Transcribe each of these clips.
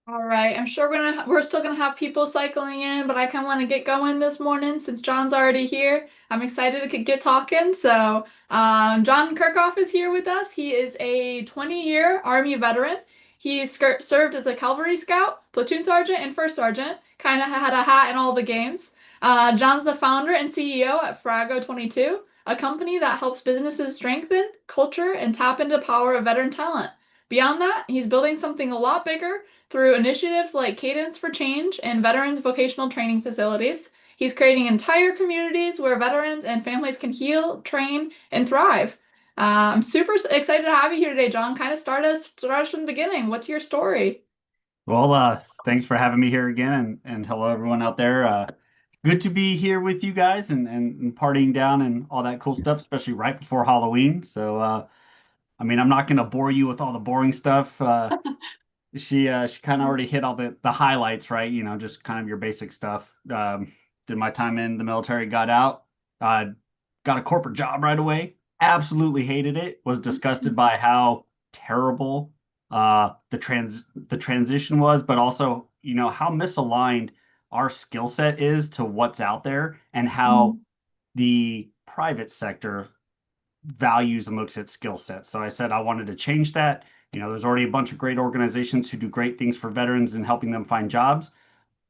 All right, I'm sure we're still gonna have people cycling in, but I kind of want to get going this morning since John's already here. I'm excited to get talking. So, John Kerkhoff is here with us. He is a 20-year Army veteran. He served as a cavalry scout, platoon sergeant, and first sergeant. Kind of had a hat in all the games. John's the founder and CEO at Frago22, a company that helps businesses strengthen culture and tap into the power of veteran talent. Beyond that, he's building something a lot bigger through initiatives like Cadence for Change and veterans vocational training facilities. He's creating entire communities where veterans and families can heal, train, and thrive. I'm super excited to have you here today, John. Kind of start us from the beginning. What's your story? Well, thanks for having me here again, and hello everyone out there. Good to be here with you guys and partying down and all that cool stuff, especially right before Halloween. So, I mean, I'm not going to bore you with all the boring stuff. She kind of already hit all the highlights, right? You know, just kind of your basic stuff. Did my time in the military, got out, uh, got a corporate job right away. Absolutely hated it. Was disgusted by how terrible the transition was, but also, you know, how misaligned our skill set is to what's out there and how Mhm. the private sector values and looks at skill sets. So I said I wanted to change that. You know, there's already a bunch of great organizations who do great things for veterans and helping them find jobs,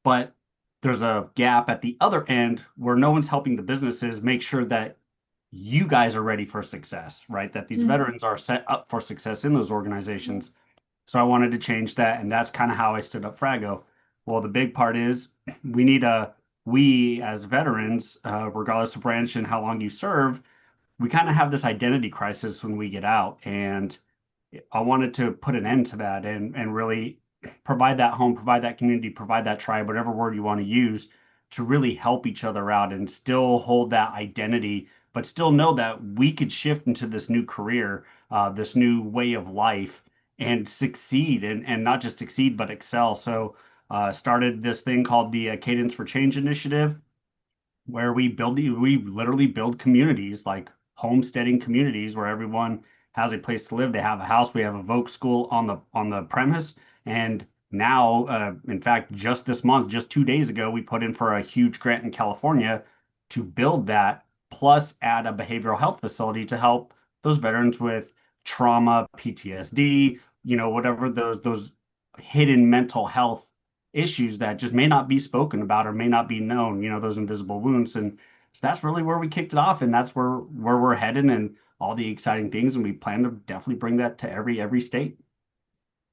but there's a gap at the other end where no one's helping the businesses make sure that you guys are ready for success, right? That these Mhm. veterans are set up for success in those organizations. So I wanted to change that, and that's kind of how I stood up Frago. Well, the big part is we as veterans, regardless of branch and how long you serve, we kind of have this identity crisis when we get out, and I wanted to put an end to that and really provide that home, provide that community, provide that tribe, whatever word you want to use, to really help each other out and still hold that identity, but still know that we could shift into this new career, this new way of life, and succeed, and not just succeed but excel. So started this thing called the Cadence for Change Initiative, where we literally build communities, like homesteading communities where everyone has a place to live. They have a house. We have a Voc school on the premise. And now, in fact, just this month, just 2 days ago, we put in for a huge grant in California to build that, plus add a behavioral health facility to help those veterans with trauma, PTSD, you know, whatever those hidden mental health issues that just may not be spoken about or may not be known, you know, those invisible wounds. And so that's really where we kicked it off, and that's where we're headed and all the exciting things. And we plan to definitely bring that to every state.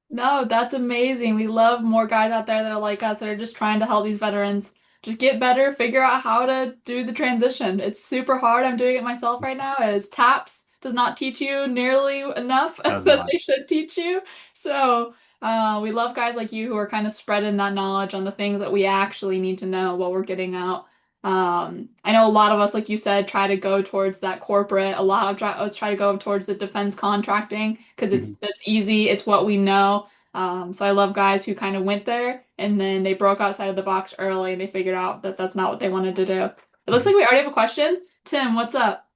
No, that's amazing. We love more guys out there that are like us that are just trying to help these veterans just get better, figure out how to do the transition. It's super hard. I'm doing it myself right now as TAPS does not teach you nearly enough Does that not. they should teach you. So, we love guys like you who are kind of spreading that knowledge on the things that we actually need to know while we're getting out. I know a lot of us, like you said, try to go towards that corporate. A lot of us try to go towards the defense contracting because Mhm. it's easy. It's what we know. So I love guys who kind of went there and then they broke outside of the box early and they figured out that that's not what they wanted to do. It looks like we already have a question. Tim, what's up?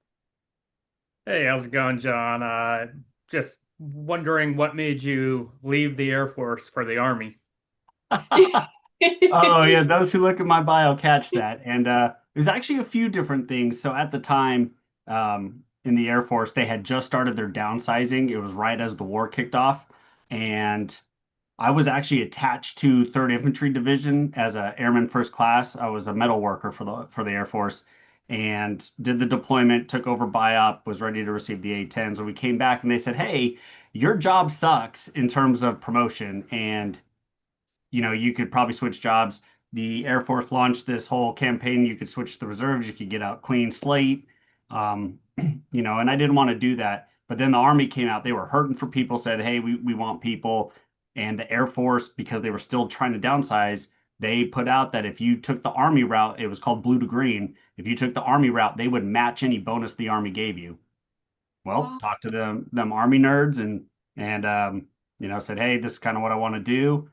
Hey, how's it going, John? Just wondering what made you leave the Air Force for the Army. Oh yeah, those who look at my bio catch that. And there's actually a few different things. So at the time, in the Air Force, they had just started their downsizing. It was right as the war kicked off, and I was actually attached to 3rd Infantry Division as a airman first class. I was a metal worker for the Air Force and did the deployment, took over BIOP, was ready to receive the A-10s. And we came back and they said, "Hey, your job sucks in terms of promotion, and you know, you could probably switch jobs." The Air Force launched this whole campaign. You could switch to the reserves, you could get out clean slate. Um, you know, and I didn't want to do that. But then the Army came out, they were hurting for people, said, "Hey, we want people." And the Air Force, because they were still trying to downsize, they put out that if you took the Army route, it was called blue to green. If you took the Army route, they would match any bonus the Army gave you. Well, Wow. talk to them Army nerds and you know, said, "Hey, this is kind of what I want to do."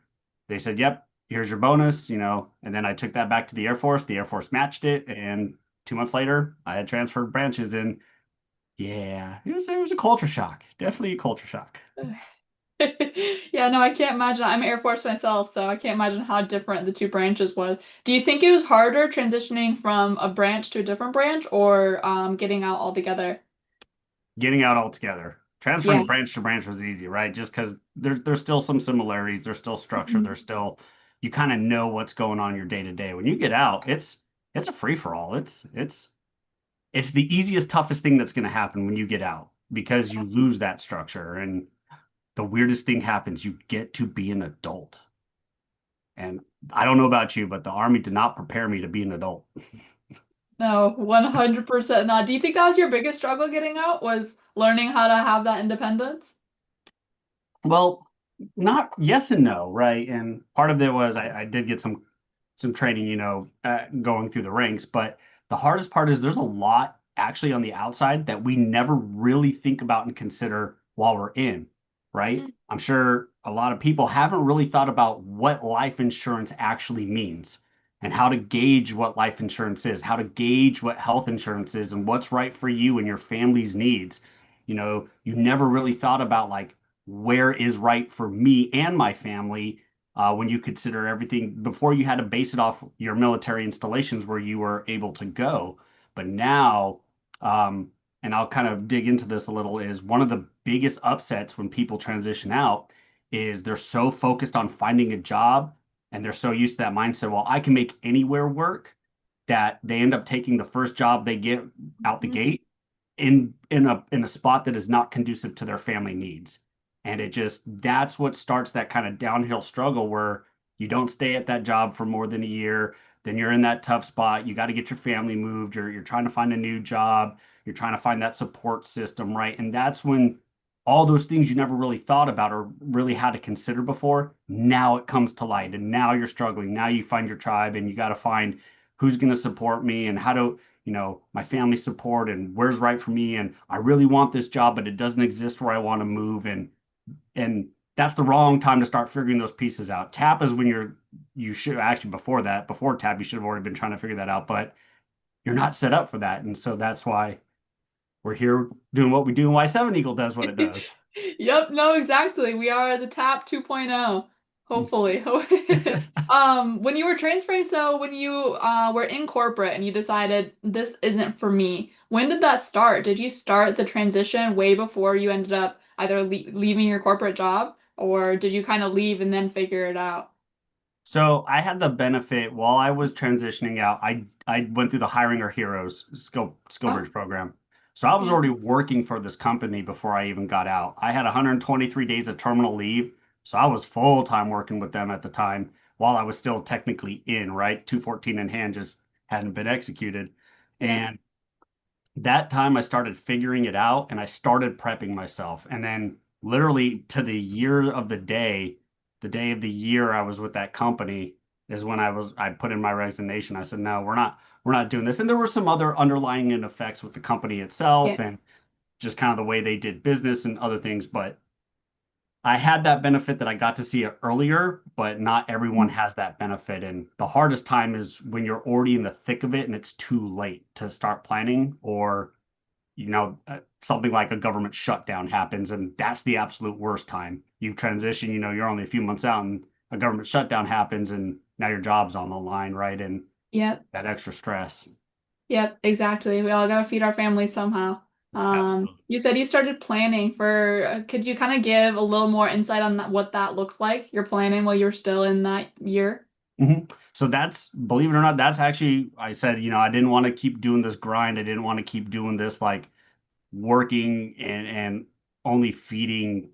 They said, "Yep, here's your bonus," you know, and then I took that back to the Air Force. The Air Force matched it, and 2 months later, I had transferred branches, and yeah, it was a culture shock. Definitely a culture shock. Yeah, no, I can't imagine. I'm Air Force myself, so I can't imagine how different the two branches was. Do you think it was harder transitioning from a branch to a different branch or getting out altogether? Getting out altogether. Yeah. Transferring branch to branch was easy, right? Just because there's still some similarities, there's still structure, Mhm. there's still you kind of know what's going on your day to day. When you get out, it's a free for all. It's the easiest, toughest thing that's going to happen when you get out because you lose that structure. And the weirdest thing happens, you get to be an adult. And I don't know about you, but the Army did not prepare me to be an adult. No, 100% not. Do you think that was your biggest struggle getting out, was learning how to have that independence? Well, not yes and no, right? And part of it was I did get some training, going through the ranks, but the hardest part is there's a lot actually on the outside that we never really think about and consider while we're in, right? Mm. I'm sure a lot of people haven't really thought about what life insurance actually means and how to gauge what life insurance is, how to gauge what health insurance is and what's right for you and your family's needs. You never really thought about like where is right for me and my family when you consider everything before you had to base it off your military installations where you were able to go. But now, um, and I'll kind of dig into this a little, is one of the biggest upsets when people transition out is they're so focused on finding a job and they're so used to that mindset, well, I can make anywhere work that they end up taking the first job they get out the Mhm. gate in a spot that is not conducive to their family needs. And it just that's what starts that kind of downhill struggle where you don't stay at that job for more than a year, then you're in that tough spot. You got to get your family moved, you're trying to find a new job, you're trying to find that support system, right? And that's when all those things you never really thought about or really had to consider before, now it comes to light and now you're struggling. Now you find your tribe and you got to find who's going to support me and how to my family support and where's right for me. And I really want this job, but it doesn't exist where I want to move. And that's the wrong time to start figuring those pieces out. Tap is when you should actually before tap, you should have already been trying to figure that out, but you're not set up for that. And so that's why we're here doing what we do and why Seven Eagle does what it does. Yep, no, exactly. We are the TAP 2.0, hopefully. When you were transferring, so when you were in corporate and you decided this isn't for me, when did that start? Did you start the transition way before you ended up either leaving your corporate job, or did you kind of leave and then figure it out? So I had the benefit while I was transitioning out, I went through the Hiring Our Heroes Oh, SkillBridge program. So I was yeah. already working for this company before I even got out. I had 123 days of terminal leave. So I was full time working with them at the time while I was still technically in, right? 214 in hand just hadn't been executed. Yeah. And that time I started figuring it out and I started prepping myself. And then literally to the day of the year I was with that company is when I put in my resignation. I said, no, we're not doing this. And there were some other underlying effects with the company Yeah. itself and just kind of the way they did business and other things. But I had that benefit that I got to see it earlier, but not everyone has that benefit. And the hardest time is when you're already in the thick of it and it's too late to start planning or something like a government shutdown happens, and that's the absolute worst time. You've transitioned, you're only a few months out, and a government shutdown happens, and now your job's on the line, right? And Yep. that extra stress. Yep, exactly. We all gotta feed our families somehow. Absolutely. You said you started planning for, could you kind of give a little more insight on that, what that looked like? Your planning while you were still in that year? So that's, believe it or not, that's actually, I said, I didn't want to keep doing this grind. I didn't want to keep doing this like working and only feeding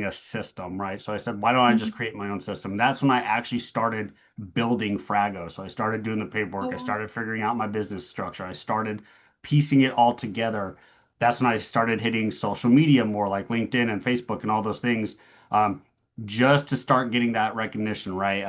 a system, right? So I said, why don't I just Mhm. create my own system? That's when I actually started building Frago. So I started doing the Oh, paperwork. I wow. started figuring out my business structure. I started piecing it all together. That's when I started hitting social media more like LinkedIn and Facebook and all those things, um, just to start getting that recognition, right?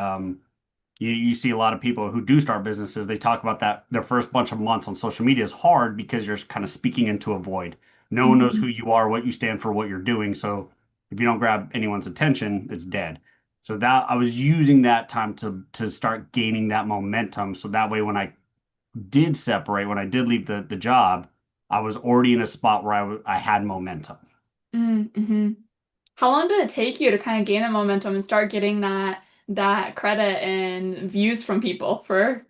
You see a lot of people who do start businesses, they talk about that their first bunch of months on social media is hard because you're kind of speaking into a void. No one knows who Mhm. you are, what you stand for, what you're doing. So if you don't grab anyone's attention, it's dead. So that I was using that time to start gaining that momentum. So that way when I did separate, when I did leave the job, I was already in a spot where I had momentum. Mm-hmm. How long did it take you to kind of gain that momentum and start getting that credit and views from people for?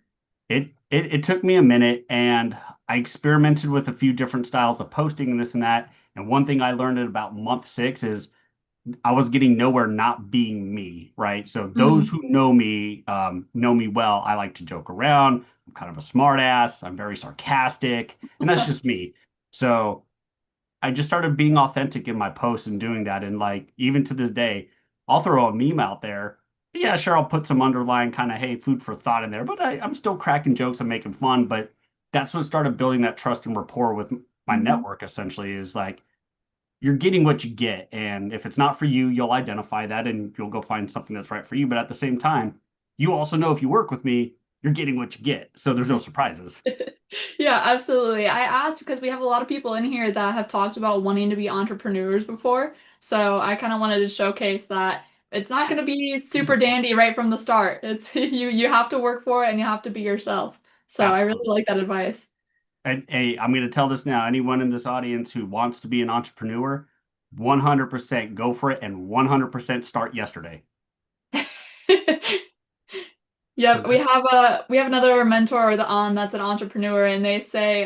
It took me a minute, and I experimented with a few different styles of posting and this and that. And one thing I learned at about month 6 is I was getting nowhere not being me, right? So those Mhm. who know me well. I like to joke around. I'm kind of a smart ass. I'm very sarcastic, and that's just me. So I just started being authentic in my posts and doing that. And like even to this day, I'll throw a meme out there. Yeah, sure, I'll put some underlying kind of hey, food for thought in there, but I'm still cracking jokes and making fun. But that's what started building that trust and rapport with my Mhm. network essentially is like you're getting what you get. And if it's not for you, you'll identify that and you'll go find something that's right for you. But at the same time, you also know if you work with me, you're getting what you get. So there's no surprises. Yeah, absolutely. I asked because we have a lot of people in here that have talked about wanting to be entrepreneurs before. So I kind of wanted to showcase that it's not going to That's be super beautiful. dandy right from the start. It's you have to work for it and you have to be yourself. So I really Absolutely. like that advice. And hey, I'm going to tell this now. Anyone in this audience who wants to be an entrepreneur, 100% go for it and 100% start yesterday. Because Yep, we have another mentor on that's an entrepreneur, and they say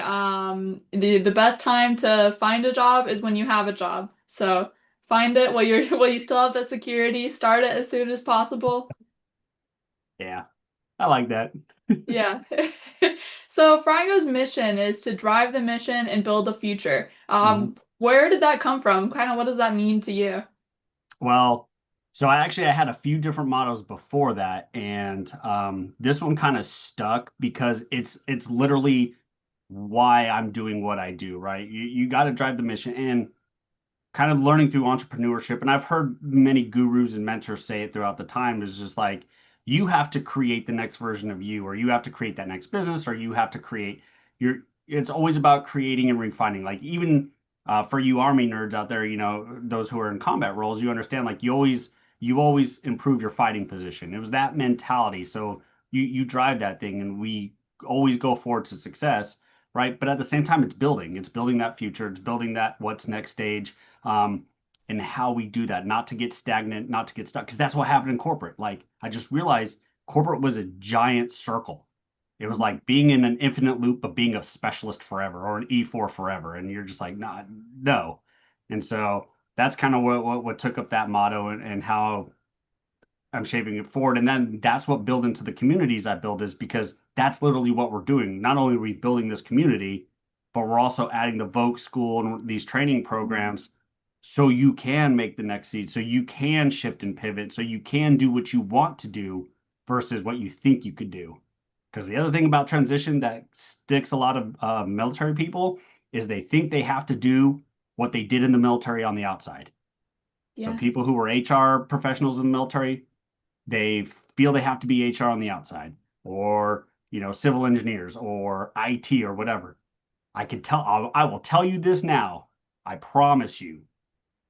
the best time to find a job is when you have a job. So find it while you're while you still have the security. Start it as soon as possible. yeah, I like that. Yeah. So Frago's mission is to drive the mission and build the future. Mhm. Where did that come from? Kind of what does that mean to you? Well, so I had a few different mottos before that, and this one kind of stuck because it's literally why I'm doing what I do, right? You got to drive the mission, and kind of learning through entrepreneurship, and I've heard many gurus and mentors say it throughout the time, is just like you have to create the next version of you, or you have to create that next business, or you have to create your. It's always about creating and refining. Like even for you army nerds out there, those who are in combat roles, you understand like you always improve your fighting position. It was that mentality. So you drive that thing, and we always go forward to success, right? But at the same time, it's building that future, it's building that what's next stage, um, and how we do that, not to get stagnant, not to get stuck, because that's what happened in corporate. Like I just realized corporate was a giant circle. It was like being in an infinite loop, but being a specialist forever or an E4 forever, and you're just like, nah, no. And so that's kind of what took up that motto, and how I'm shaping it forward. And then that's what build into the communities I build is because that's literally what we're doing. Not only are we building this community, but we're also adding the Vogue School and these training programs so you can make the next seed, so you can shift and pivot, so you can do what you want to do versus what you think you could do. Because the other thing about transition that sticks a lot of military people is they think they have to do what they did in the military on the outside. So Yeah. people who were HR professionals in the military, they feel they have to be HR on the outside, or civil engineers or IT or whatever. I will tell you this now. I promise you,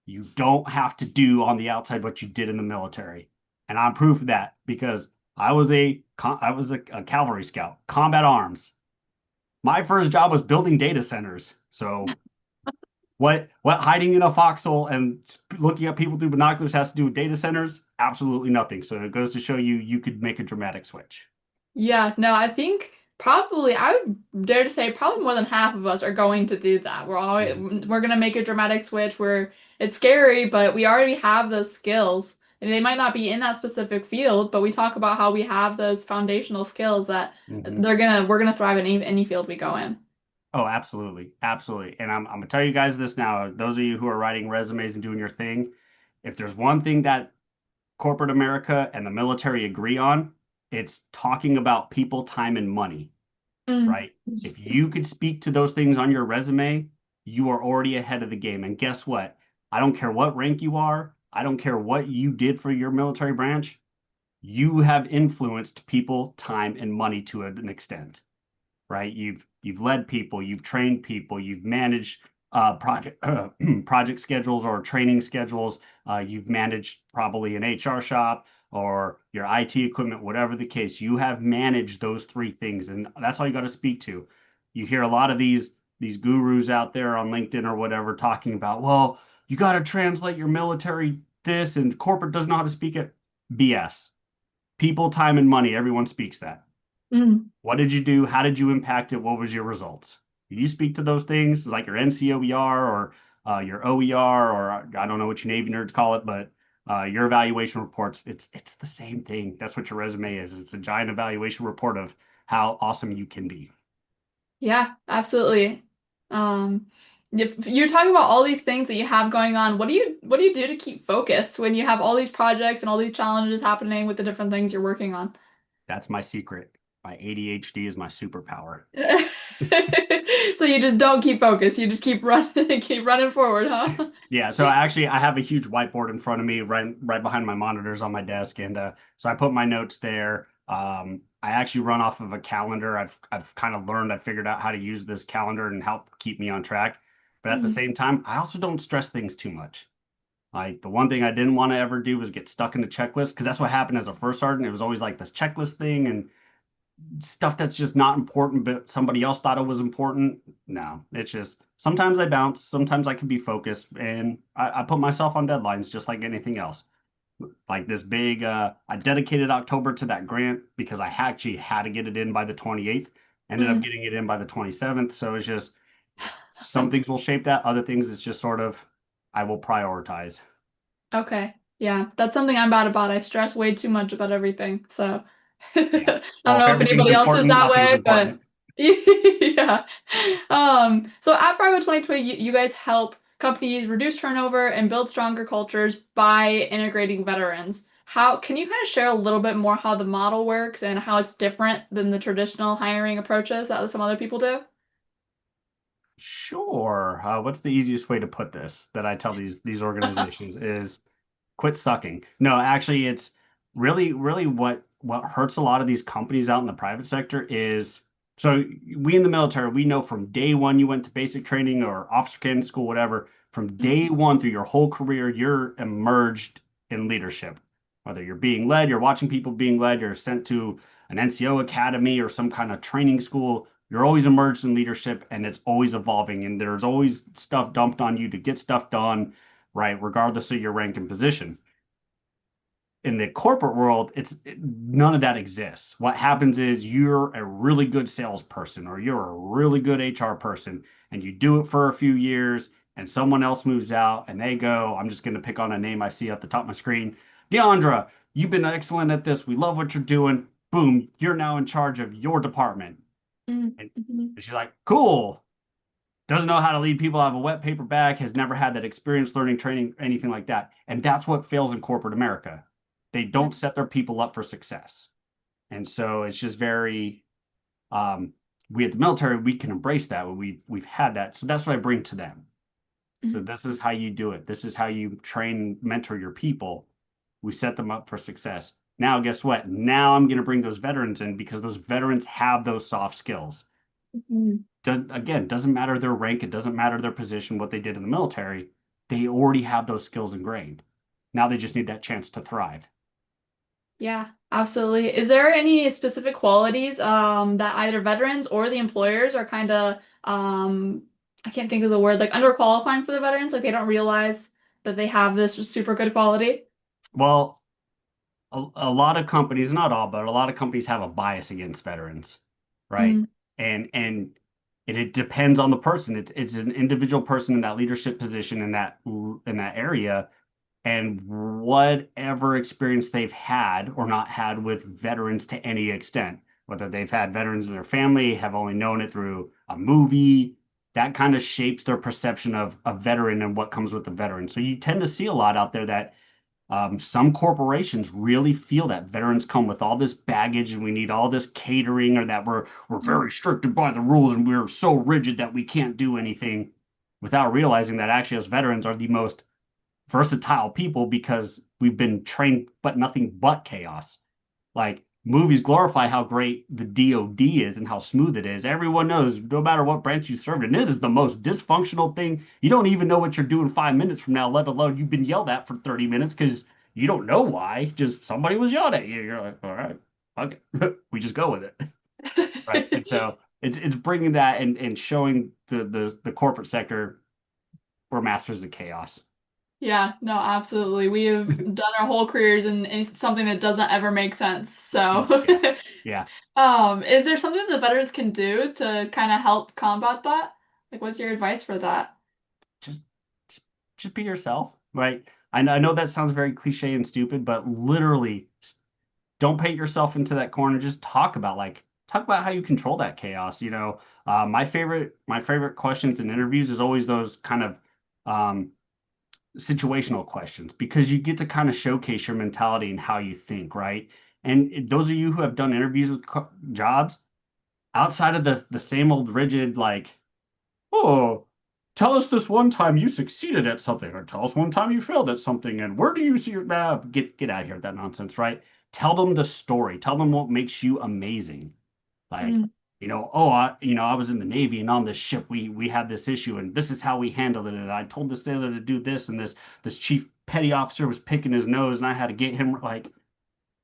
you don't have to do on the outside what you did in the military. And I'm proof of that because I was a cavalry scout, combat arms. My first job was building data centers. So what hiding in a foxhole and looking at people through binoculars has to do with data centers? Absolutely nothing. So it goes to show you could make a dramatic switch. Yeah, no, I think probably I would dare to say probably more than half of us are going to do that. Mhm. We're gonna make a dramatic switch where it's scary, but we already have those skills. And they might not be in that specific field, but we talk about how we have those foundational skills that Mhm. we're gonna thrive in any field we go in. Oh, absolutely, absolutely. And I'm gonna tell you guys this now. Those of you who are writing resumes and doing your thing, if there's one thing that corporate America and the military agree on, it's talking about people, time, and money, Mm. right? If you could speak to those things on your resume, you are already ahead of the game. And guess what? I don't care what rank you are. I don't care what you did for your military branch. You have influenced people, time, and money to an extent, right? You've led people, you've trained people, you've managed project project schedules or training schedules. You've managed probably an HR shop or your IT equipment, whatever the case. You have managed those three things, and that's all you got to speak to. You hear a lot of these gurus out there on LinkedIn or whatever talking about, well, you got to translate your military this and corporate doesn't know how to speak it. BS. People, time, and money, everyone speaks that. Mm. What did you do? How did you impact it? What was your results? You speak to those things like your NCOER or your OER, or I don't know what you Navy nerds call it, but your evaluation reports, it's the same thing. That's what your resume is. It's a giant evaluation report of how awesome you can be. Yeah, absolutely. Um, if you're talking about all these things that you have going on, what do you do to keep focused when you have all these projects and all these challenges happening with the different things you're working on? That's my secret. My ADHD is my superpower. So you just don't keep focused. You just keep running, keep running forward, huh? Yeah, so actually I have a huge whiteboard in front of me, right behind my monitors on my desk, and so I put my notes there. I actually run off of a calendar. I've kind of learned, I figured out how to use this calendar and help keep me on track. But at the Mm, same time, I also don't stress things too much. Like the one thing I didn't want to ever do was get stuck in the checklist because that's what happened as a first sergeant. It was always like this checklist thing and stuff that's just not important, but somebody else thought it was important. No, it's just sometimes I bounce, sometimes I can be focused, and I put myself on deadlines just like anything else. Like this big, I dedicated October to that grant because I actually had to get it in by the 28th. Ended up mm. getting it in by the 27th. So it's just some things will shape that, other things it's just sort of I will prioritize. Okay. Yeah, that's something I'm bad about. I stress way too much about everything. So Yeah. I don't Well, if know if everything's anybody else is important, that nothing's way, but important. yeah. So at Frago22, you guys help companies reduce turnover and build stronger cultures by integrating veterans. How can you kind of share a little bit more how the model works and how it's different than the traditional hiring approaches that some other people do? Sure. What's the easiest way to put this that I tell these organizations is quit sucking. No, actually, it's really what hurts a lot of these companies out in the private sector is so we in the military, we know from day one you went to basic training or officer candidate school, whatever, from day one through your whole career, you're emerged in leadership. Whether you're being led, you're watching people being led, you're sent to an NCO academy or some kind of training school, you're always emerged in leadership and it's always evolving and there's always stuff dumped on you to get stuff done, right? Regardless of your rank and position. In the corporate world, none of that exists. What happens is you're a really good salesperson or you're a really good HR person and you do it for a few years and someone else moves out and they go, I'm just going to pick on a name I see at the top of my screen. Deandra, you've been excellent at this. We love what you're doing. Boom, you're now in charge of your department. And Mm-hmm. she's like, cool. Doesn't know how to lead people, have a wet paper bag, has never had that experience learning, training, anything like that. And that's what fails in corporate America. They Yeah. don't set their people up for success. And so it's just very um, we at the military, we can embrace that. We've had that. So that's what I bring to them. So Mhm. this is how you do it. This is how you train, mentor your people. We set them up for success. Now, guess what? Now I'm going to bring those veterans in because those veterans have those soft skills. Mhm. Doesn't matter their rank, it doesn't matter their position, what they did in the military. They already have those skills ingrained. Now they just need that chance to thrive. Yeah, absolutely. Is there any specific qualities that either veterans or the employers are kind of I can't think of the word like underqualifying for the veterans, like they don't realize that they have this super good quality? Well, a lot of companies, not all, but a lot of companies have a bias against veterans, right? Mm, And it depends on the person. It's an individual person in that leadership position in that area and whatever experience they've had or not had with veterans to any extent, whether they've had veterans in their family, have only known it through a movie, that kind of shapes their perception of a veteran and what comes with a veteran. So you tend to see a lot out there that some corporations really feel that veterans come with all this baggage and we need all this catering or that we're very restricted by the rules and we're so rigid that we can't do anything without realizing that actually as veterans are the most versatile people because we've been trained but nothing but chaos. Like movies glorify how great the DoD is and how smooth it is. Everyone knows no matter what branch you served in, it is the most dysfunctional thing. You don't even know what you're doing 5 minutes from now, let alone you've been yelled at for 30 minutes because you don't know why. Just somebody was yelled at you. You're like, all right, okay, we just go with it, right? And so it's bringing that and showing the corporate sector we're masters of chaos. Yeah, no, absolutely. We have done our whole careers in something that doesn't ever make sense. So, Yeah. Yeah. is there something the veterans can do to kind of help combat that? Like, what's your advice for that? Just just be yourself, right? I know that sounds very cliche and stupid, but literally don't paint yourself into that corner. Just talk about how you control that chaos. My favorite questions in interviews is always those kind of um, situational questions because you get to kind of showcase your mentality and how you think, right? And those of you who have done interviews with jobs outside of the same old rigid like, oh, tell us this one time you succeeded at something, or tell us one time you failed at something, and where do you see your get out of here with that nonsense, right? Tell them the story. Tell them what makes you amazing. Like, Mm, I was in the Navy and on this ship we had this issue and this is how we handled it. And I told the sailor to do this and this chief petty officer was picking his nose and I had to get him like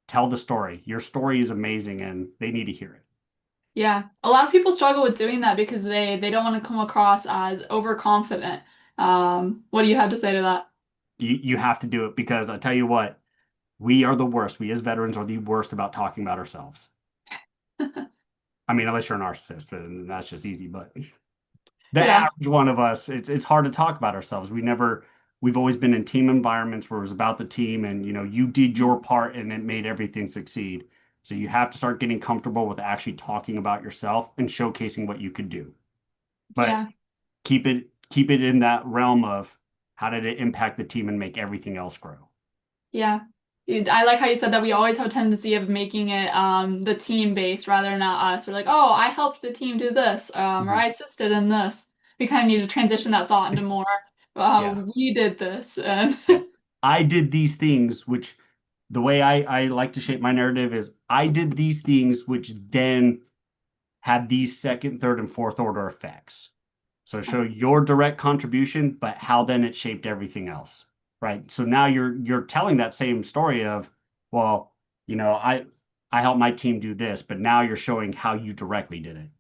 tell the story. Your story is amazing and they need to hear it. yeah, a lot of people struggle with doing that because they don't want to come across as overconfident. What do you have to say to that? You have to do it because I tell you what, we are the worst. We as veterans are the worst about talking about ourselves. I mean, unless you're a narcissist, but that's just easy. But the Yeah, average one of us, it's hard to talk about ourselves. We've always been in team environments where it was about the team and you did your part and it made everything succeed. So you have to start getting comfortable with actually talking about yourself and showcasing what you could do. But yeah. keep it in that realm of how did it impact the team and make everything else grow. Yeah. I like how you said that we always have a tendency of making it the team based rather than us. We're like, oh, I helped the team do this, or Mhm. I assisted in this. We kind of need to transition that thought into more, Yeah. we did this. And Yeah. I did these things, which the way I like to shape my narrative is I did these things, which then had these second, third, and fourth order effects. So show your direct contribution, but how then it shaped everything else, right? So now you're telling that same story of, well, I helped my team do this, but now you're showing how you directly did it,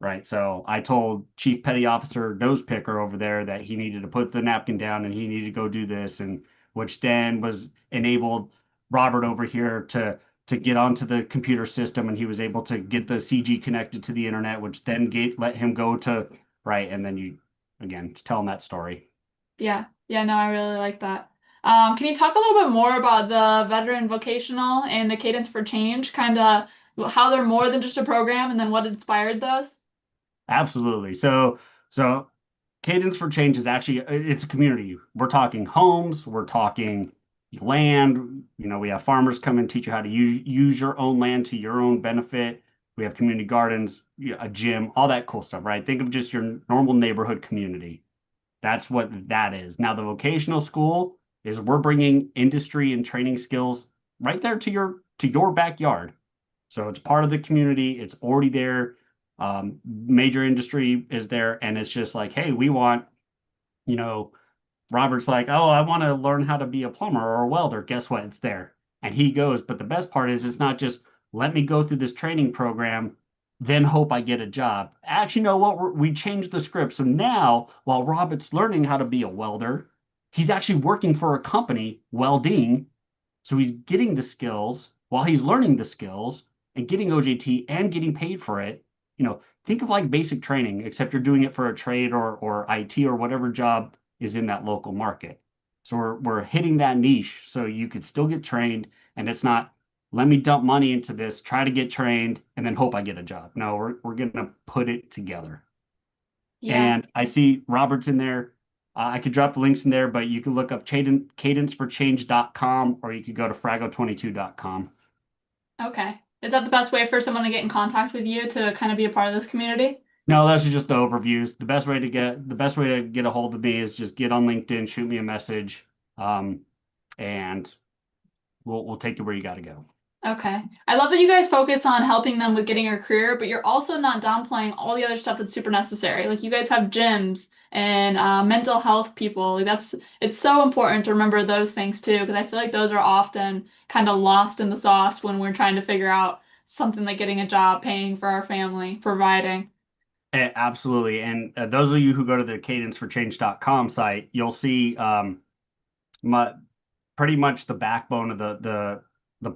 right? So I told Chief Petty Officer Nose Picker over there that he needed to put the napkin down and he needed to go do this, and which then was enabled Robert over here to get onto the computer system, and he was able to get the CG connected to the internet, which then let him go to right, and then you again just telling that story. yeah, yeah, no, I really like that. Can you talk a little bit more about the veteran vocational and the Cadence for Change, kind of how they're more than just a program and then what inspired those? Absolutely. So Cadence for Change is actually it's a community. We're talking homes, we're talking land. We have farmers come and teach you how to use your own land to your own benefit. We have community gardens, a gym, all that cool stuff, right? Think of just your normal neighborhood community. That's what that is. Now, the vocational school is we're bringing industry and training skills right there to your backyard. So it's part of the community. It's already there. Major industry is there, and it's just like, hey, we want, you know, Robert's like, oh, I want to learn how to be a plumber or a welder. Guess what? It's there. And he goes, but the best part is it's not just let me go through this training program, then hope I get a job. Actually, you know what? We changed the script. So now, while Robert's learning how to be a welder, he's actually working for a company welding. So he's getting the skills while he's learning the skills and getting OJT and getting paid for it. Think of like basic training, except you're doing it for a trade or IT or whatever job is in that local market. So we're hitting that niche so you could still get trained and it's not let me dump money into this, try to get trained, and then hope I get a job. No, we're gonna put it together. Yeah. And I see Robert's in there. I could drop the links in there, but you can look up cadenceforchange.com or you could go to frago22.com. Okay. Is that the best way for someone to get in contact with you to kind of be a part of this community? No, those are just the overviews. The best way to get a hold of me is just get on LinkedIn, shoot me a message, um, and we'll take you where you got to go. Okay. I love that you guys focus on helping them with getting a career, but you're also not downplaying all the other stuff that's super necessary. Like you guys have gyms and mental health people. It's so important to remember those things too, because I feel like those are often kind of lost in the sauce when we're trying to figure out something like getting a job, paying for our family, providing. Absolutely. And those of you who go to the cadenceforchange.com site, you'll see pretty much the backbone of the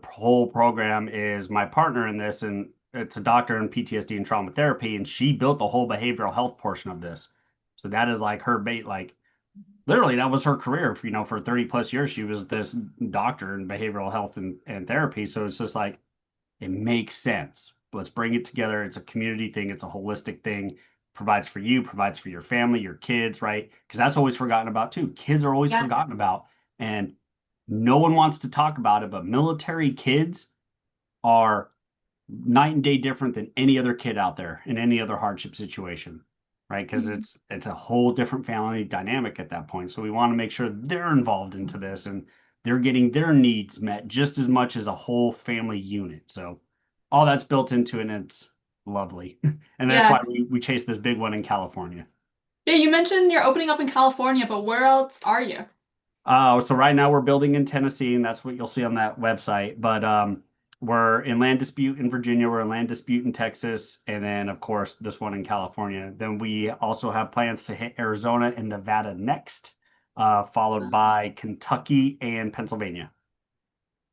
whole program is my partner in this, and it's a doctor in PTSD and trauma therapy, and she built the whole behavioral health portion of this. So that is like her bait, like literally that was her career. For 30 plus years, she was this doctor in behavioral health and therapy. So it's just like, it makes sense. Let's bring it together. It's a community thing. It's a holistic thing. Provides for you, provides for your family, your kids, right? Because that's always forgotten about too. Kids are always Yeah. forgotten about. And no one wants to talk about it, but military kids are night and day different than any other kid out there in any other hardship situation, right? Because it's a whole different family dynamic at that point. So we want to make sure they're involved into this and they're getting their needs met just as much as a whole family unit. So all that's built into it, and it's lovely. And that's why Yeah. we chase this big one in California. Yeah, you mentioned you're opening up in California, but where else are you? So right now we're building in Tennessee, and that's what you'll see on that website. But we're in land dispute in Virginia, we're in land dispute in Texas, and then of course this one in California. Then we also have plans to hit Arizona and Nevada next, followed by Kentucky and Pennsylvania.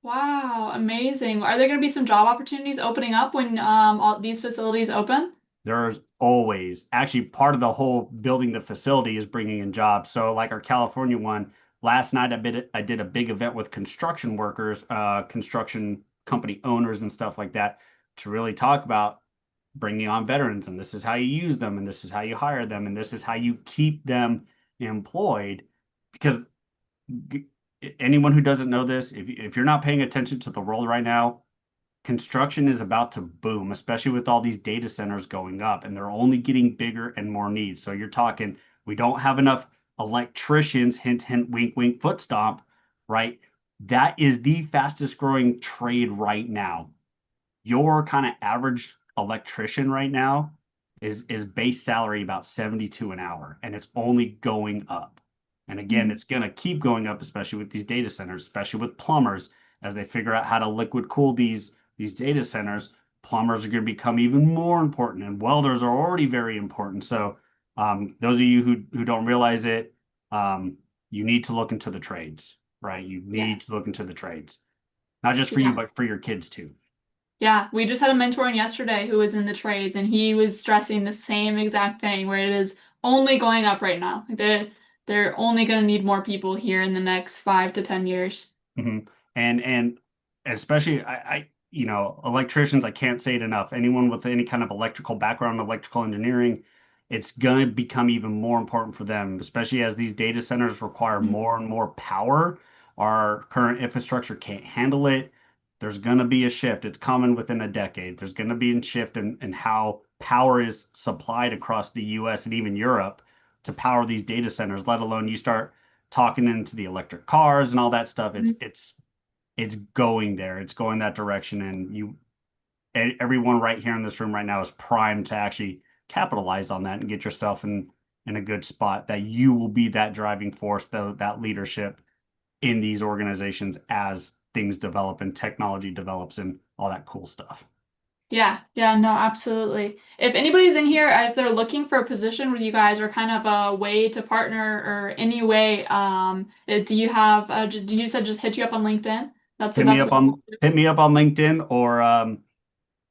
Wow, amazing. Are there going to be some job opportunities opening up when all these facilities open? There's always actually part of the whole building the facility is bringing in jobs. So like our California one, last night I did a big event with construction workers, construction company owners and stuff like that to really talk about bringing on veterans, and this is how you use them, and this is how you hire them, and this is how you keep them employed. Because anyone who doesn't know this, if you're not paying attention to the world right now, construction is about to boom, especially with all these data centers going up, and they're only getting bigger and more needs. So you're talking, we don't have enough electricians, hint, hint, wink, wink, foot stomp, right? That is the fastest growing trade right now. Your kind of average electrician right now is base salary about 72 an hour, and it's only going up. And again, it's going to keep going up, especially with these data centers, especially with plumbers, as they figure out how to liquid cool these data centers. Plumbers are going to become even more important, and welders are already very important. So those of you who don't realize it, you need to look into the trades, right? You need to Yes. look into the trades, not just for you, Yeah. but for your kids too. Yeah, we just had a mentor in yesterday who was in the trades, and he was stressing the same exact thing where it is only going up right now. Like they're only going to need more people here in the next 5 to 10 years. Mhm. And especially electricians, I can't say it enough. Anyone with any kind of electrical background, electrical engineering, it's gonna become even more important for them, especially as these data centers require more and more power. Our current infrastructure can't handle it. There's gonna be a shift. It's coming within a decade. There's gonna be a shift in how power is supplied across the US and even Europe to power these data centers, let alone you start talking into the electric cars and all that stuff. It's going there. It's going that direction, and everyone right here in this room right now is primed to actually capitalize on that and get yourself in a good spot that you will be that driving force, that leadership in these organizations as things develop and technology develops and all that cool stuff. Yeah, yeah, no, absolutely. If anybody's in here, if they're looking for a position with you guys or kind of a way to partner or any way, do you have, you said just hit you up on LinkedIn? That's the Hit me best up way. on hit me up on LinkedIn, or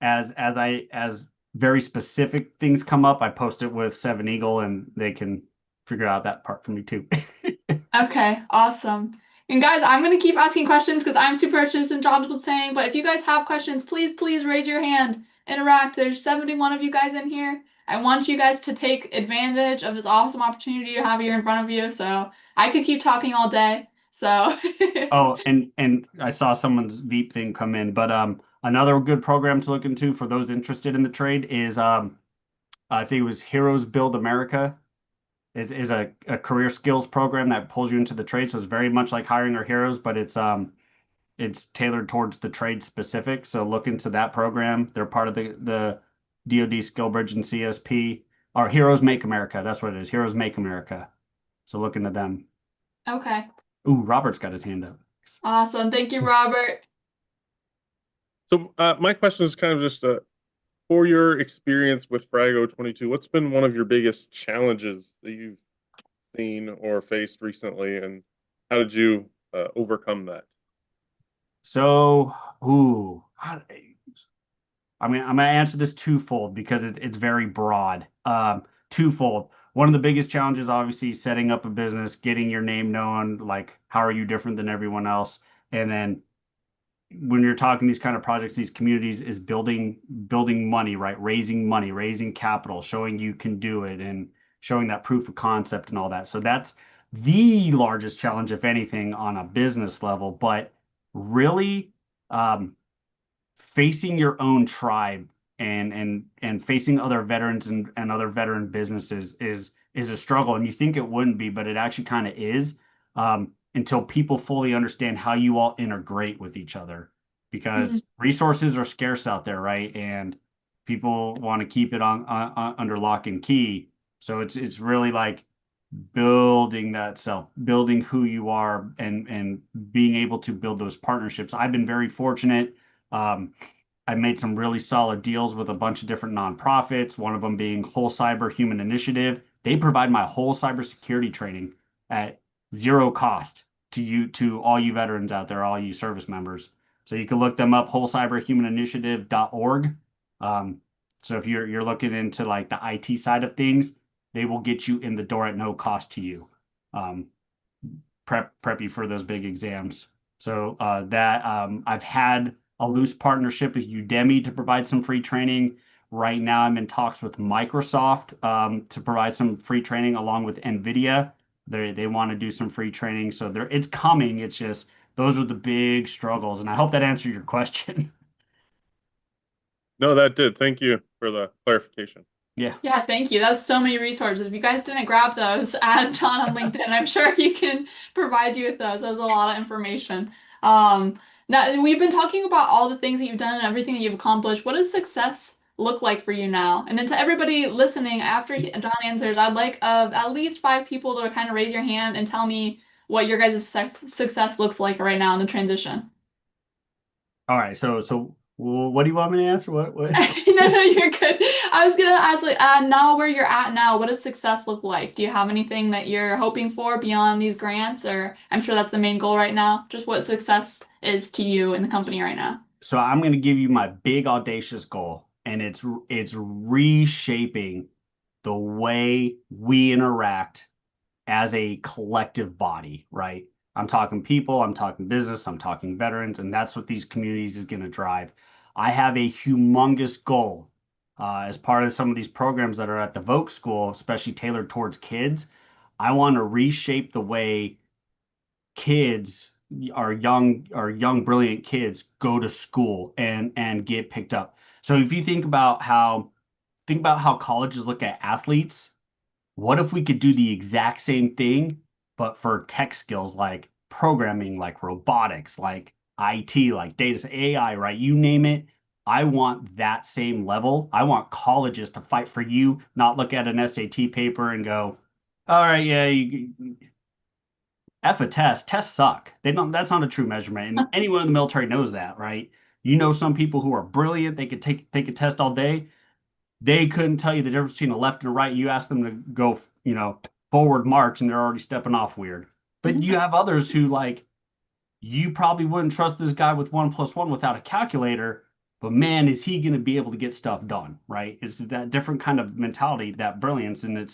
as very specific things come up, I post it with Seven Eagle, and they can figure out that part for me too. Okay, awesome. And guys, I'm gonna keep asking questions because I'm super interested in John was saying, but if you guys have questions, please raise your hand, interact. There's 71 of you guys in here. I want you guys to take advantage of this awesome opportunity you have here in front of you. So I could keep talking all day. So Oh, and I saw someone's Veep thing come in, but another good program to look into for those interested in the trade is I think it was Heroes Build America. Is a career skills program that pulls you into the trade. So it's very much like hiring our heroes, but it's tailored towards the trade specific. So look into that program. They're part of the DoD SkillBridge and CSP. Or Heroes Make America. That's what it is. Heroes Make America. So look into them. okay. Ooh, Robert's got his hand up. Awesome. Thank you, Robert. So my question is kind of just for your experience with Frago22, what's been one of your biggest challenges that you've seen or faced recently, and how did you overcome that? So, I'm gonna answer this twofold because it's very broad. Twofold. One of the biggest challenges, obviously, setting up a business, getting your name known. Like, how are you different than everyone else? And then when you're talking these kind of projects, these communities, is building money, right? Raising money, raising capital, showing you can do it, and showing that proof of concept and all that. So that's the largest challenge, if anything, on a business level. But really, um, facing your own tribe and facing other veterans and other veteran businesses is a struggle. And you think it wouldn't be, but it actually kind of is, until people fully understand how you all integrate with each other, Mhm. because resources are scarce out there, right? And people want to keep it on under lock and key. So it's really like building that self, building who you are, and being able to build those partnerships. I've been very fortunate. Um, I made some really solid deals with a bunch of different nonprofits, one of them being Whole Cyber Human Initiative. They provide my whole cybersecurity training at zero cost to you, to all you veterans out there, all you service members. So you can look them up, wholecyberhumaninitiative.org. Um, so if you're looking into like the IT side of things, they will get you in the door at no cost to you. Um, prep you for those big exams. So that I've had a loose partnership with Udemy to provide some free training. Right now, I'm in talks with Microsoft to provide some free training along with NVIDIA. They want to do some free training, so it's coming. It's just those are the big struggles, and I hope that answered your question. No, that did. Thank you for the clarification. Yeah. Yeah, thank you. That was so many resources. If you guys didn't grab those, add John on LinkedIn. I'm sure he can provide you with those. That was a lot of information. Now we've been talking about all the things that you've done and everything that you've accomplished. What does success look like for you now? And then to everybody listening, after John answers, I'd like at least 5 people to kind of raise your hand and tell me what your guys' success looks like right now in the transition. All right. So what do you want me to answer? What? No, you're good. I was gonna ask, like, now where you're at now, what does success look like? Do you have anything that you're hoping for beyond these grants, or I'm sure that's the main goal right now? Just what success is to you in the company right now. So I'm going to give you my big audacious goal, and it's reshaping the way we interact as a collective body, right? I'm talking people, I'm talking business, I'm talking veterans, and that's what these communities is going to drive. I have a humongous goal as part of some of these programs that are at the Voc School, especially tailored towards kids. I want to reshape the way kids, our young brilliant kids, go to school and get picked up. So if you think about how colleges look at athletes, what if we could do the exact same thing, but for tech skills like programming, like robotics, like IT, like data, AI, right? You name it. I want that same level. I want colleges to fight for you, not look at an SAT paper and go, all right, yeah, F a test. Tests suck. They don't. That's not a true measurement, and anyone in the military knows that, right? You know, some people who are brilliant, they could take a test all day. They couldn't tell you the difference between a left and a right. You ask them to go, forward march, and they're already stepping off weird. But you have others who, like, you probably wouldn't trust this guy with 1 + 1 without a calculator, but man, is he going to be able to get stuff done, right? It's that different kind of mentality, that brilliance. And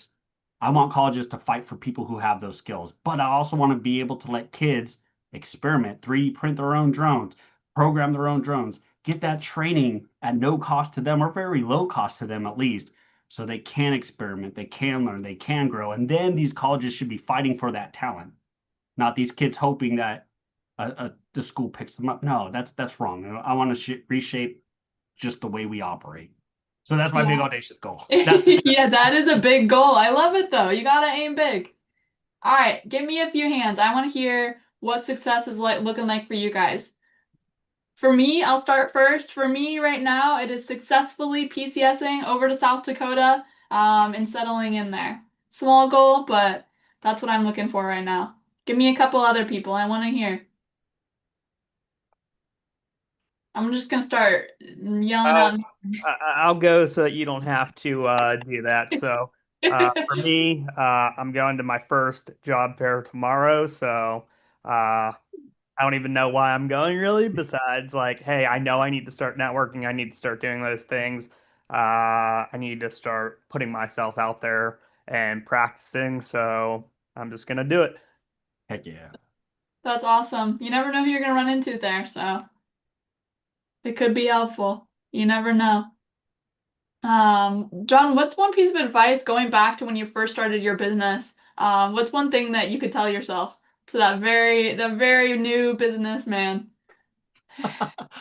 I want colleges to fight for people who have those skills, but I also want to be able to let kids experiment, 3D print their own drones, program their own drones, get that training at no cost to them or very low cost to them at least, so they can experiment, they can learn, they can grow. And then these colleges should be fighting for that talent, not these kids hoping that the school picks them up. No, that's wrong. I want to reshape just the way we operate. So that's my big Yeah. audacious goal. That's Yeah, success. that is a big goal. I love it though. You gotta aim big. All right, give me a few hands. I want to hear what success is like looking like for you guys. For me, I'll start first. For me, right now, it is successfully PCSing over to South Dakota, and settling in there. Small goal, but that's what I'm looking for right now. Give me a couple other people. I want to hear. I'm just gonna start yelling I'll out names. I'll go so that you don't have to do that. So for me, I'm going to my first job fair tomorrow. So I don't even know why I'm going really, besides like, hey, I know I need to start networking. I need to start doing those things. I need to start putting myself out there and practicing. So I'm just gonna do it. Heck yeah. That's awesome. You never know who you're gonna run into there, so it could be helpful. You never know. John, what's one piece of advice going back to when you first started your business? What's one thing that you could tell yourself to that very new businessman?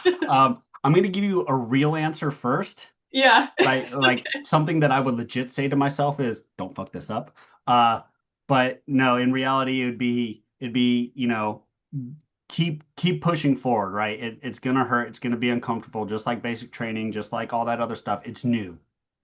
I'm going to give you a real answer first. Yeah. Like something that I would legit say to myself is, don't fuck this up. But no, in reality, it'd be, keep pushing forward, right? It's gonna hurt, it's gonna be uncomfortable, just like basic training, just like all that other stuff. It's new,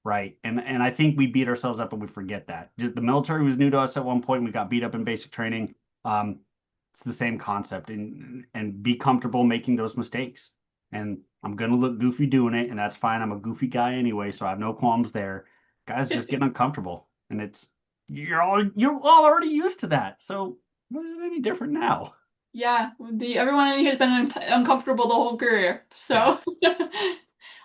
right? And I think we beat ourselves up and we forget that. The military was new to us at one point. We got beat up in basic training. It's the same concept, and be comfortable making those mistakes. And I'm gonna look goofy doing it, and that's fine. I'm a goofy guy anyway, so I have no qualms there. Guys just getting uncomfortable, and you're all already used to that. So what is it any different now? Yeah, everyone in here has been uncomfortable the whole career. Yeah. So,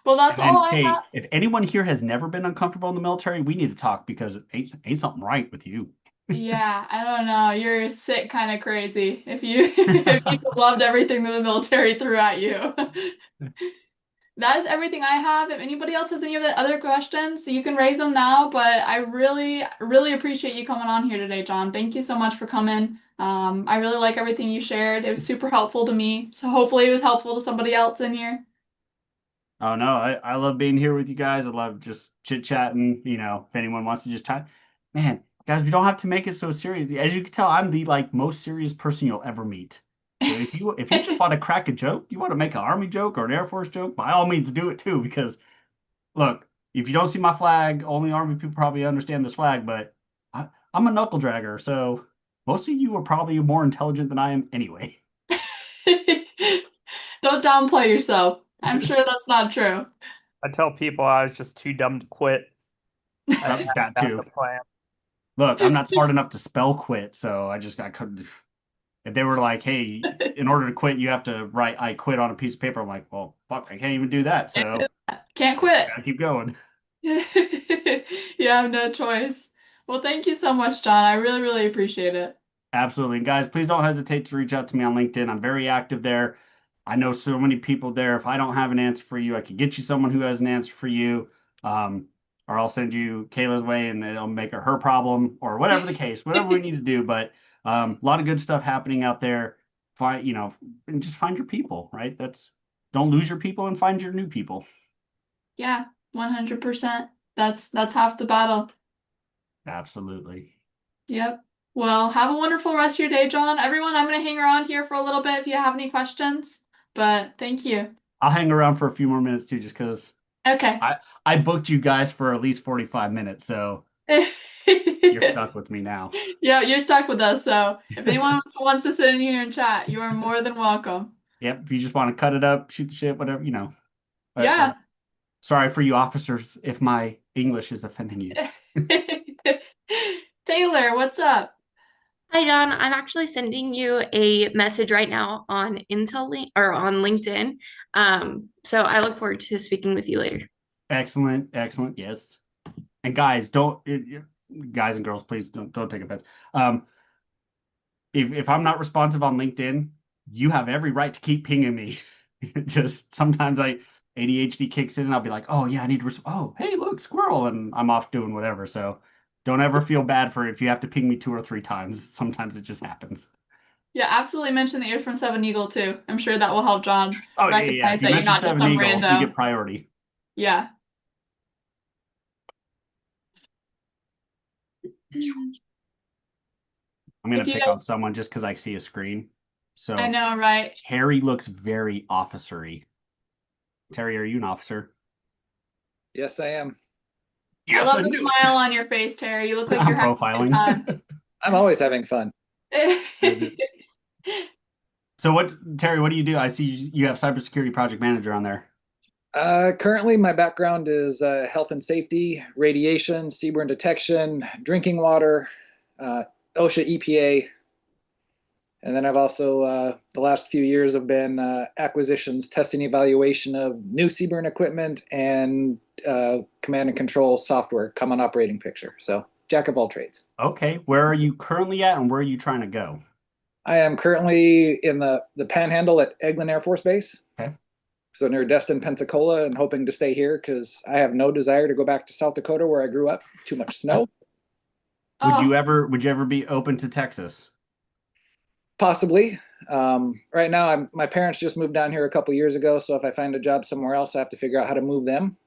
well, that's all And I hey, have. if anyone here has never been uncomfortable in the military, we need to talk because ain't something right with you. Yeah, I don't know. You're sick, kind of crazy. If you if you just loved everything that the military threw at you. That is everything I have. If anybody else has any other questions, you can raise them now. But I really, really appreciate you coming on here today, John. Thank you so much for coming. I really like everything you shared. It was super helpful to me. So hopefully it was helpful to somebody else in here. Oh no, I love being here with you guys. I love just chit chatting. If anyone wants to just chat, man, guys, we don't have to make it so serious. As you can tell, I'm the like most serious person you'll ever meet. So if you just want to crack a joke, you want to make an army joke or an Air Force joke, by all means do it too. Because look, if you don't see my flag, only army people probably understand this flag. But I'm a knuckle dragger, so most of you are probably more intelligent than I am anyway. Don't downplay yourself. I'm sure that's not true. I tell people I was just too dumb to quit. I didn't have That a too. backup plan. Look, I'm not smart enough to spell quit, so I couldn't. If they were like, "Hey, in order to quit, you have to write I quit on a piece of paper," I'm like, "Well, fuck, I can't even do that." So Can't quit. gotta keep going. You have no choice. Well, thank you so much, John. I really, really appreciate it. Absolutely. And guys, please don't hesitate to reach out to me on LinkedIn. I'm very active there. I know so many people there. If I don't have an answer for you, I could get you someone who has an answer for you. Um, or I'll send you Kayla's way and it'll make her problem or whatever the case, whatever we need to do. But a lot of good stuff happening out there. And just find your people, right? Don't lose your people and find your new people. Yeah, 100%. That's half the battle. Absolutely. Yep. Well, have a wonderful rest of your day, John. Everyone, I'm going to hang around here for a little bit if you have any questions. But thank you. I'll hang around for a few more minutes too, just because Okay. I booked you guys for at least 45 minutes, so you're stuck with me now. Yeah, you're stuck with us. So if anyone wants to sit in here and chat, you are more than welcome. Yep, if you just want to cut it up, shoot the shit, whatever. Yeah. Sorry for you officers if my English is offending you. Taylor, what's up? Hi, John. I'm actually sending you a message right now on or on LinkedIn. So I look forward to speaking with you later. Excellent, excellent. Yes. And guys, guys and girls, please don't take offense. If I'm not responsive on LinkedIn, you have every right to keep pinging me. Just sometimes ADHD kicks in and I'll be like, oh yeah, I need to oh, hey, look, squirrel, and I'm off doing whatever. So don't ever feel bad for if you have to ping me 2 or 3 times. Sometimes it just happens. Yeah, absolutely mention that you're from Seven Eagle too. I'm sure that will help John Oh yeah, yeah. recognize If you that you're mention not just Seven some Eagle, you rando. get priority. Yeah. I'm gonna If you pick on guys, someone just because I see a screen. I So know, right? Terry looks very officery. Terry, are you an officer? Yes, I am. I Yes, love I the knew smile on your face, Terry. You look like I'm you're having a good time. profiling. I'm always having fun. So Terry, what do you do? I see you have cybersecurity project manager on there. Currently, my background is health and safety, radiation, seaborne detection, drinking water, OSHA, EPA, And then I've also, the last few years have been acquisitions, testing, evaluation of new CBRN equipment and command and control software, common operating picture. So jack of all trades. Okay, where are you currently at and where are you trying to go? I am currently in the Panhandle at Eglin Air Force Base. Okay. So near Destin, Pensacola, and hoping to stay here because I have no desire to go back to South Dakota where I grew up. Too much snow. Would you Oh, ever be open to Texas? Possibly. Right now, my parents just moved down here a couple years ago. So if I find a job somewhere else, I have to figure out how to move them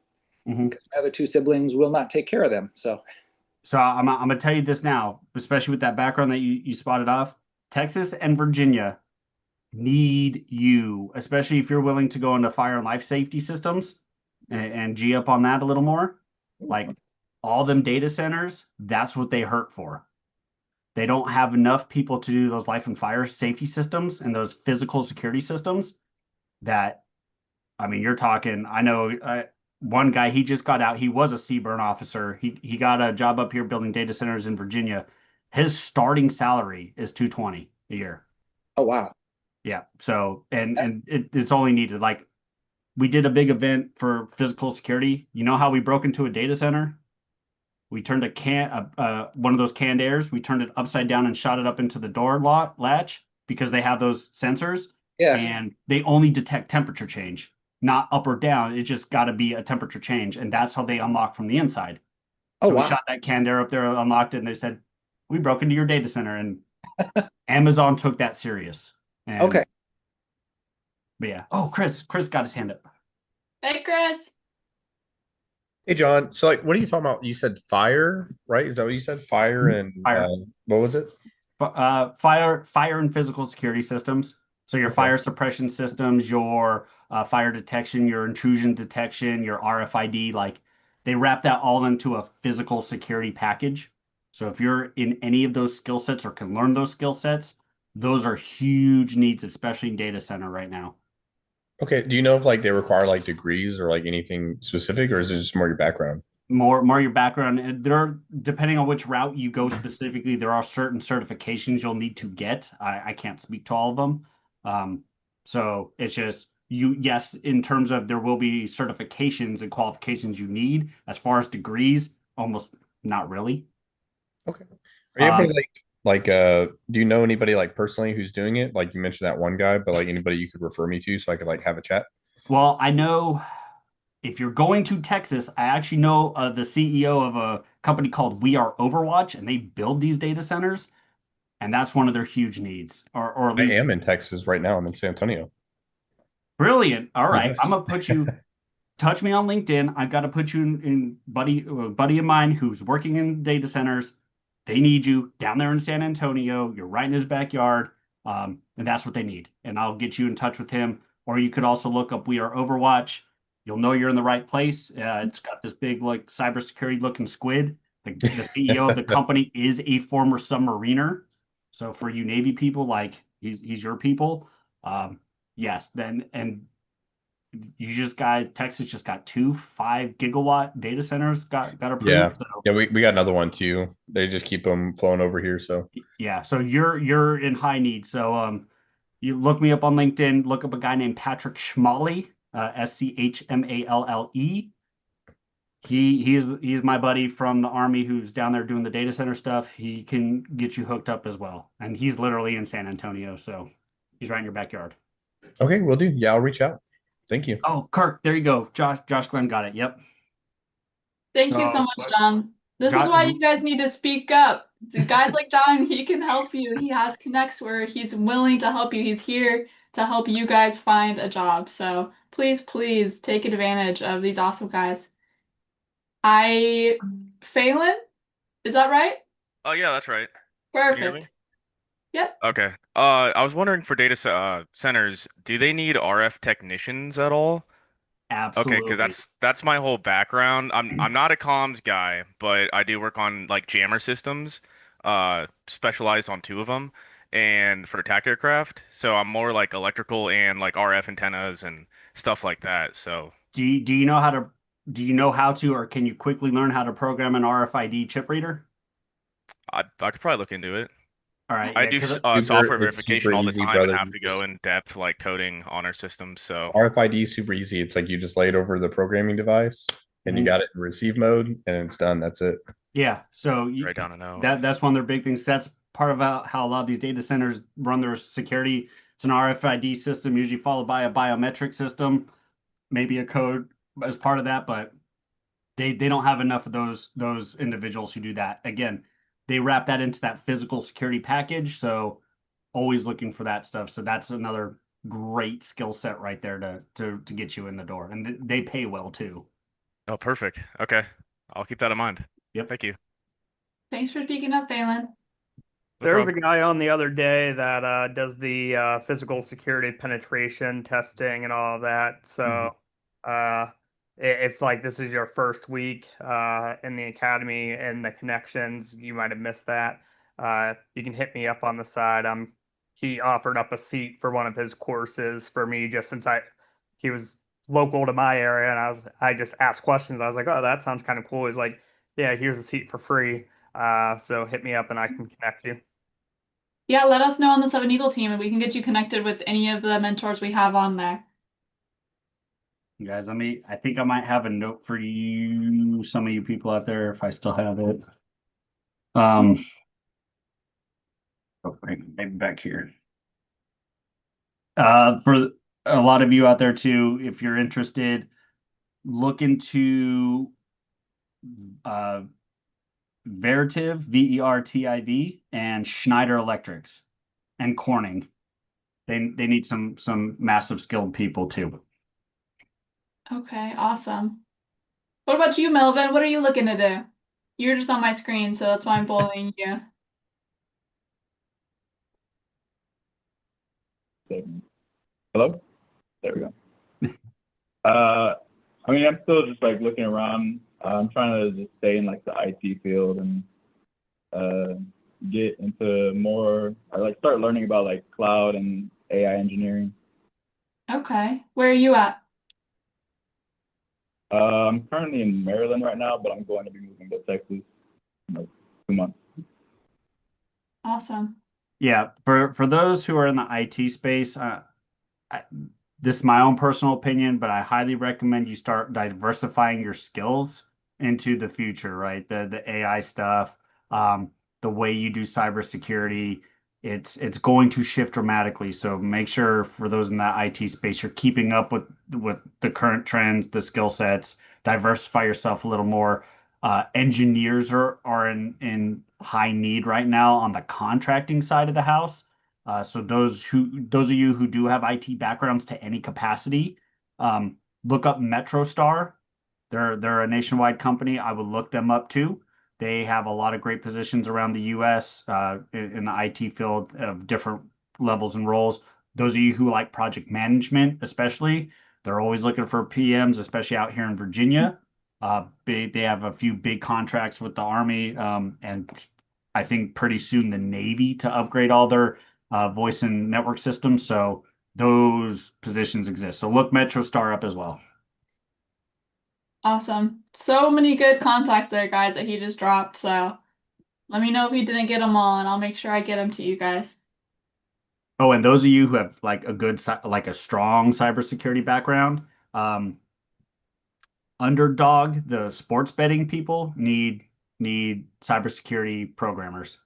Mhm. because my other two siblings will not take care of them. So So I'm gonna tell you this now, especially with that background that you spotted off. Texas and Virginia need you, especially if you're willing to go into fire and life safety systems and G up on that a little more. Like all them data centers, that's what they hurt for. They don't have enough people to do those life and fire safety systems and those physical security systems that, I mean, you're talking, I know one guy, he just got out. He was a CBRN officer. He got a job up here building data centers in Virginia. His starting salary is 220 a year. oh wow. Yeah. So, and it's only needed. Like we did a big event for physical security. You know how we broke into a data center? We turned one of those canned airs. We turned it upside down and shot it up into the door latch because they have those sensors, Yeah. and they only detect temperature change, not up or down. It just got to be a temperature change, and that's how they unlock from the inside. Oh So we wow. shot that canned air up there, unlocked it, and they said, "We broke into your data center," and Amazon took that serious. And, Okay. But yeah. Oh, Chris got his hand up. hey, Chris. Hey John, so like, what are you talking about? You said fire, right? Is that what you said? Fire and Fire. what was it? Fire and physical security systems. So your Okay. fire suppression systems, your fire detection, your intrusion detection, your RFID, like they wrap that all into a physical security package. So if you're in any of those skill sets or can learn those skill sets, those are huge needs, especially in data center right now. Okay. Do you know if like they require like degrees or like anything specific, or is it just more your background? More your background. And there are, depending on which route you go specifically, there are certain certifications you'll need to get. I can't speak to all of them. So it's just yes, in terms of there will be certifications and qualifications you need. As far as degrees, almost not really. Okay. Are you able Um, to do you know anybody like personally who's doing it? Like you mentioned that one guy, but like anybody you could refer me to so I could like have a chat? well, I know if you're going to Texas, I actually know the CEO of a company called We Are Overwatch, and they build these data centers. And that's one of their huge needs, or at I least am in Texas right now. I'm in San Antonio. brilliant. All right, Yes. I'm gonna put you. Touch me on LinkedIn. I've got to put you in buddy of mine who's working in data centers. They need you down there in San Antonio. You're right in his backyard, and that's what they need. And I'll get you in touch with him. Or you could also look up We Are Overwatch. You'll know you're in the right place. It's got this big like cybersecurity looking squid. The CEO of the company is a former submariner. So for you Navy people, like he's your people. Yes, then and Texas just got 2 5 gigawatt data centers got Yeah. approved. So Yeah, we got another one too. They just keep them flowing over here. So yeah, so you're in high need. So you look me up on LinkedIn, look up a guy named Patrick Schmale, SCHMALLE. He's my buddy from the Army who's down there doing the data center stuff. He can get you hooked up as well. And he's literally in San Antonio, so he's right in your backyard. okay, we'll do. Yeah, I'll reach out. Thank you. Oh, Kirk, there you go. Josh Glenn got it. Yep. Thank you so So much, John. This is Josh, why you guys need to speak up. Guys like John, he can help you. He has connects where he's willing to help you. He's here to help you guys find a job. So please, please take advantage of these awesome guys. Phelan, is that right? Oh yeah, that's right. Can you hear me? Perfect. Yep. Okay. I was wondering for centers, do they need RF technicians at all? Okay, because absolutely. that's my whole background. I'm not a comms guy, but I do work on like jammer systems, specialized on 2 of them, and for attack aircraft. So I'm more like electrical and like RF antennas and stuff like that. So Do you know how to, or can you quickly learn how to program an RFID chip reader? I could probably look into it. All right, I yeah, do because software It's verification super all the easy, time and brother. have You to go just in depth like coding on our system. So RFID is super easy. It's like you just lay it over the programming device and you Mhm. got it in receive mode and it's done. That's it. yeah, so write down a note. that's one of their big things. That's part of how a lot of these data centers run their security. It's an RFID system, usually followed by a biometric system, maybe a code as part of that, but they don't have enough of those individuals who do that. Again, they wrap that into that physical security package, so always looking for that stuff. So that's another great skill set right there to get you in the door, and they pay well too. Oh, perfect. Okay. I'll keep that in mind. Yep. Thank you. Thanks for speaking up, Phelan. No There's a problem. guy on the other day that does the physical security penetration testing and all of that. So if like this is your first week in the academy and the connections, you might have missed that. You can hit me up on the side. He offered up a seat for one of his courses for me just since he was local to my area and I just asked questions. I was like, oh, that sounds kind of cool. He's like, yeah, here's a seat for free. So hit me up and I can connect you. Yeah, let us know on the Seven Eagle team and we can get you connected with any of the mentors we have on there. You guys, I think I might have a note for you, some of you people out there, if I still have it. Maybe back here. For a lot of you out there too, if you're interested, look into uh, Vertiv, Vertiv, and Schneider Electrics, and Corning. They need some massive skilled people too. Okay, awesome. What about you, Melvin? What are you looking to do? You're just on my screen, so that's why I'm bullying you. Hello? There we go. I mean, I'm still just like looking around. I'm trying to just stay in like the IT field and get into more, or like start learning about like cloud and AI engineering. Okay, where are you at? I'm currently in Maryland right now, but I'm going to be moving to Texas in like 2 months. Awesome. Yeah, for those who are in the IT space, this is my own personal opinion, but I highly recommend you start diversifying your skills into the future, right? The AI stuff, the way you do cybersecurity, it's going to shift dramatically. So make sure for those in that IT space, you're keeping up with the current trends, the skill sets, diversify yourself a little more. Engineers are in high need right now on the contracting side of the house. So those of you who do have IT backgrounds to any capacity, look up MetroStar. They're a nationwide company. I would look them up too. They have a lot of great positions around the U.S. In the IT field of different levels and roles. Those of you who like project management, especially, they're always looking for PMs, especially out here in Virginia. They have a few big contracts with the Army, and I think pretty soon the Navy to upgrade all their voice and network systems. So those positions exist. So look MetroStar up as well. Awesome. So many good contacts there, guys, that he just dropped. So let me know if you didn't get them all, and I'll make sure I get them to you guys. Oh, and those of you who have like like a strong cybersecurity background, Underdog, the sports betting people need cybersecurity programmers.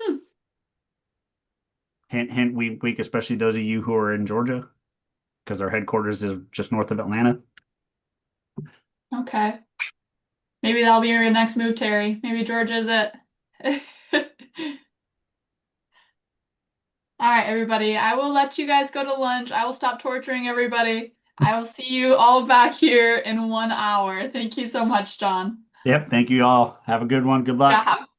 Hmm. Hint, hint, wink, wink, especially those of you who are in Georgia, because their headquarters is just north of Atlanta. Okay. Maybe that'll be your next move, Terry. Maybe Georgia's it. All right, everybody. I will let you guys go to lunch. I will stop torturing everybody. I will see you all back here in 1 hour. Thank you so much, John. Yep. Thank you all. Have a good one. Good luck. Yeah,